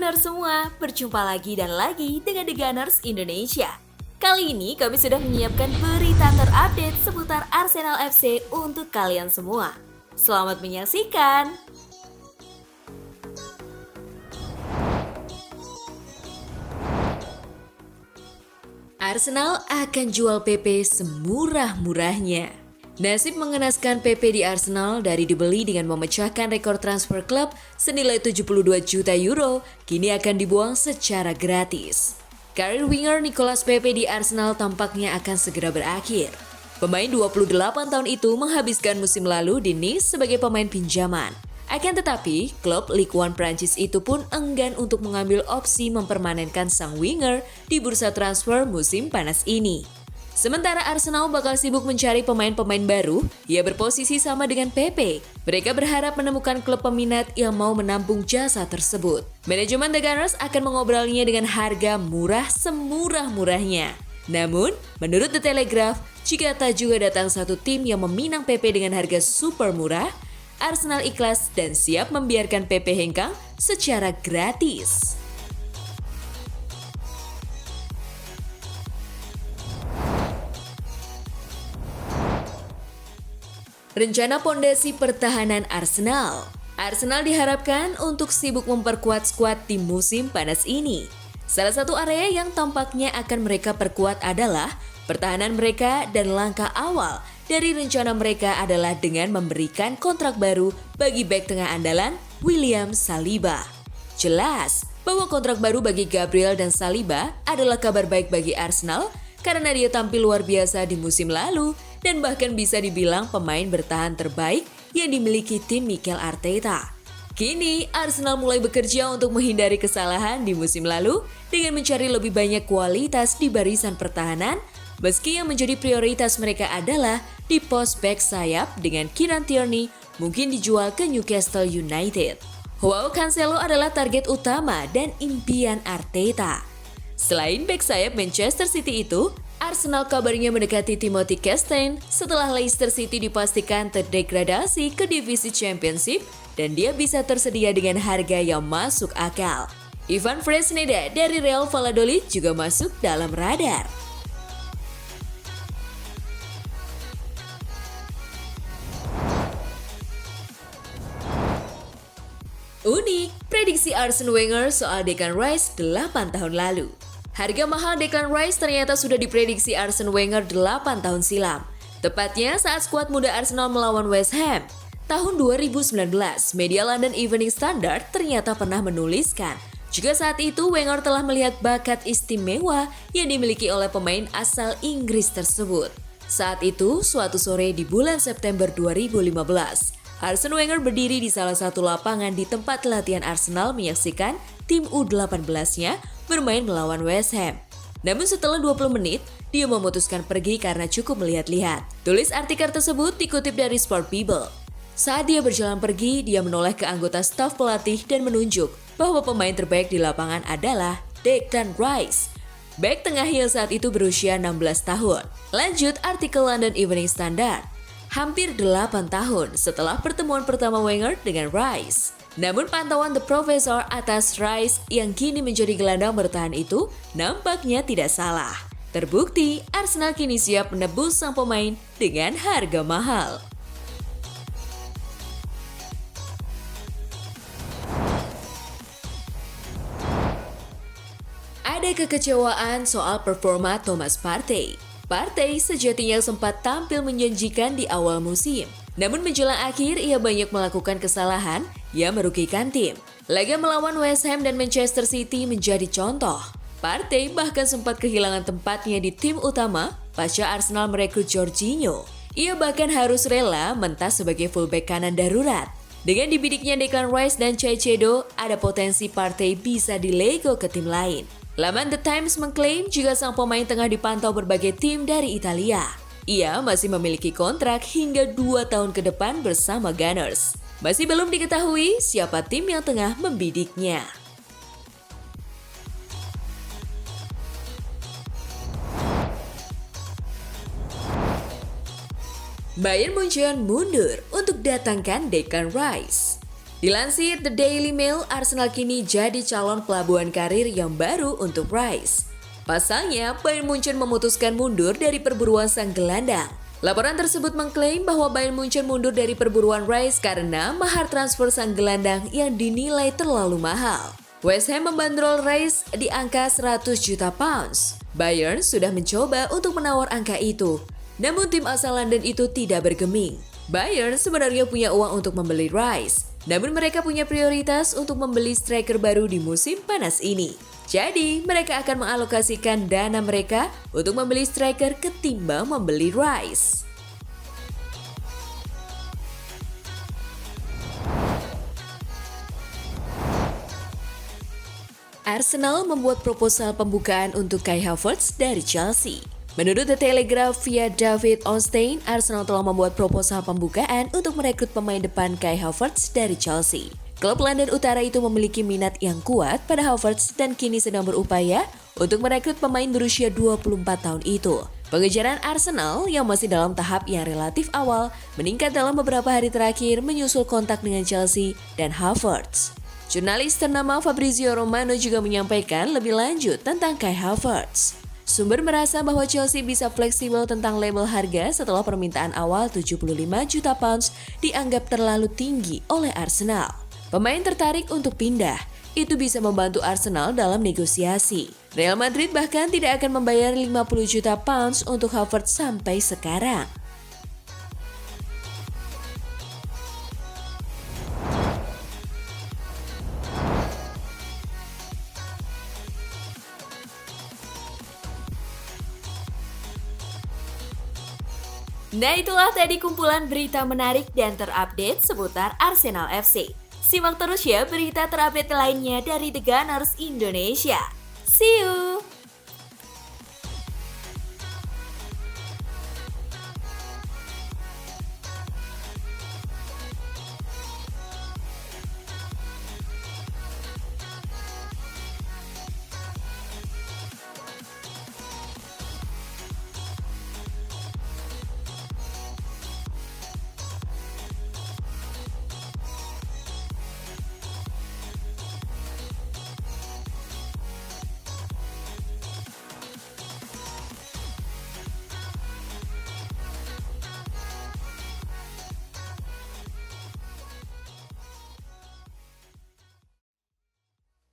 Gunners semua, berjumpa lagi dan lagi dengan The Gunners Indonesia. Kali ini kami sudah menyiapkan berita terupdate seputar Arsenal FC untuk kalian semua. Selamat menyaksikan! Arsenal akan jual PP semurah-murahnya. Nasib mengenaskan PP di Arsenal dari dibeli dengan memecahkan rekor transfer klub senilai 72 juta euro, kini akan dibuang secara gratis. Karir winger Nicolas Pepe di Arsenal tampaknya akan segera berakhir. Pemain 28 tahun itu menghabiskan musim lalu di Nice sebagai pemain pinjaman. Akan tetapi, klub Ligue 1 Prancis itu pun enggan untuk mengambil opsi mempermanenkan sang winger di bursa transfer musim panas ini. Sementara Arsenal bakal sibuk mencari pemain-pemain baru, ia berposisi sama dengan Pepe. Mereka berharap menemukan klub peminat yang mau menampung jasa tersebut. Manajemen The Gunners akan mengobrolnya dengan harga murah semurah-murahnya. Namun, menurut The Telegraph, jika tak juga datang satu tim yang meminang Pepe dengan harga super murah, Arsenal ikhlas dan siap membiarkan Pepe hengkang secara gratis. Rencana pondasi pertahanan Arsenal. Arsenal diharapkan untuk sibuk memperkuat skuad di musim panas ini. Salah satu area yang tampaknya akan mereka perkuat adalah pertahanan mereka, dan langkah awal dari rencana mereka adalah dengan memberikan kontrak baru bagi bek tengah andalan William Saliba. Jelas bahwa kontrak baru bagi Gabriel dan Saliba adalah kabar baik bagi Arsenal karena dia tampil luar biasa di musim lalu dan bahkan bisa dibilang pemain bertahan terbaik yang dimiliki tim Mikel Arteta. Kini, Arsenal mulai bekerja untuk menghindari kesalahan di musim lalu dengan mencari lebih banyak kualitas di barisan pertahanan, meski yang menjadi prioritas mereka adalah di pos back sayap dengan Kieran Tierney mungkin dijual ke Newcastle United. Joao Cancelo adalah target utama dan impian Arteta. Selain back sayap Manchester City itu, Arsenal kabarnya mendekati Timothy Castagne setelah Leicester City dipastikan terdegradasi ke divisi Championship dan dia bisa tersedia dengan harga yang masuk akal. Ivan Fresneda dari Real Valladolid juga masuk dalam radar. Unik, prediksi Arsene Wenger soal Declan Rice 8 tahun lalu. Harga mahal Declan Rice ternyata sudah diprediksi Arsene Wenger 8 tahun silam. Tepatnya saat skuad muda Arsenal melawan West Ham. Tahun 2019, media London Evening Standard ternyata pernah menuliskan jika saat itu Wenger telah melihat bakat istimewa yang dimiliki oleh pemain asal Inggris tersebut. Saat itu, suatu sore di bulan September 2015, Arsene Wenger berdiri di salah satu lapangan di tempat latihan Arsenal menyaksikan tim U18-nya bermain melawan West Ham. Namun setelah 20 menit, dia memutuskan pergi karena cukup melihat-lihat. Tulis artikel tersebut dikutip dari Sport People. Saat dia berjalan pergi, dia menoleh ke anggota staf pelatih dan menunjuk bahwa pemain terbaik di lapangan adalah Declan Rice, bek tengah yang saat itu berusia 16 tahun. Lanjut artikel London Evening Standard. Hampir 8 tahun setelah pertemuan pertama Wenger dengan Rice. Namun pantauan The Professor atas Rice yang kini menjadi gelandang bertahan itu nampaknya tidak salah. Terbukti Arsenal kini siap menebus sang pemain dengan harga mahal. Ada kekecewaan soal performa Thomas Partey. Partey sejatinya sempat tampil menjanjikan di awal musim. Namun menjelang akhir ia banyak melakukan kesalahan yang merugikan tim. Laga melawan West Ham dan Manchester City menjadi contoh. Partey bahkan sempat kehilangan tempatnya di tim utama pasca Arsenal merekrut Jorginho. Ia bahkan harus rela mentas sebagai fullback kanan darurat. Dengan dibidiknya Declan Rice dan Caicedo, ada potensi Partey bisa dilego ke tim lain. Laman The Times mengklaim jika sang pemain tengah dipantau berbagai tim dari Italia. Ia masih memiliki kontrak hingga 2 tahun ke depan bersama Gunners. Masih belum diketahui siapa tim yang tengah membidiknya. Bayern Munchen mundur untuk datangkan Declan Rice. Dilansir The Daily Mail, Arsenal kini jadi calon pelabuhan karir yang baru untuk Rice. Pasalnya, Bayern Munchen memutuskan mundur dari perburuan sang gelandang. Laporan tersebut mengklaim bahwa Bayern Munchen mundur dari perburuan Rice karena mahar transfer sang gelandang yang dinilai terlalu mahal. West Ham membandrol Rice di angka 100 juta pounds. Bayern sudah mencoba untuk menawar angka itu, namun tim asal London itu tidak bergeming. Bayern sebenarnya punya uang untuk membeli Rice, namun mereka punya prioritas untuk membeli striker baru di musim panas ini. Jadi, mereka akan mengalokasikan dana mereka untuk membeli striker ketimbang membeli Rice. Arsenal membuat proposal pembukaan untuk Kai Havertz dari Chelsea. Menurut The Telegraph via David Ornstein, Arsenal telah membuat proposal pembukaan untuk merekrut pemain depan Kai Havertz dari Chelsea. Klub London Utara itu memiliki minat yang kuat pada Havertz dan kini sedang berupaya untuk merekrut pemain berusia 24 tahun itu. Pengejaran Arsenal yang masih dalam tahap yang relatif awal meningkat dalam beberapa hari terakhir menyusul kontak dengan Chelsea dan Havertz. Jurnalis ternama Fabrizio Romano juga menyampaikan lebih lanjut tentang Kai Havertz. Sumber merasa bahwa Chelsea bisa fleksibel tentang label harga setelah permintaan awal 75 juta pounds dianggap terlalu tinggi oleh Arsenal. Pemain tertarik untuk pindah, itu bisa membantu Arsenal dalam negosiasi. Real Madrid bahkan tidak akan membayar 50 juta pounds untuk Havertz sampai sekarang. Nah, itulah tadi kumpulan berita menarik dan terupdate seputar Arsenal FC. Simak terus ya berita terupdate lainnya dari The Gunners Indonesia. See you!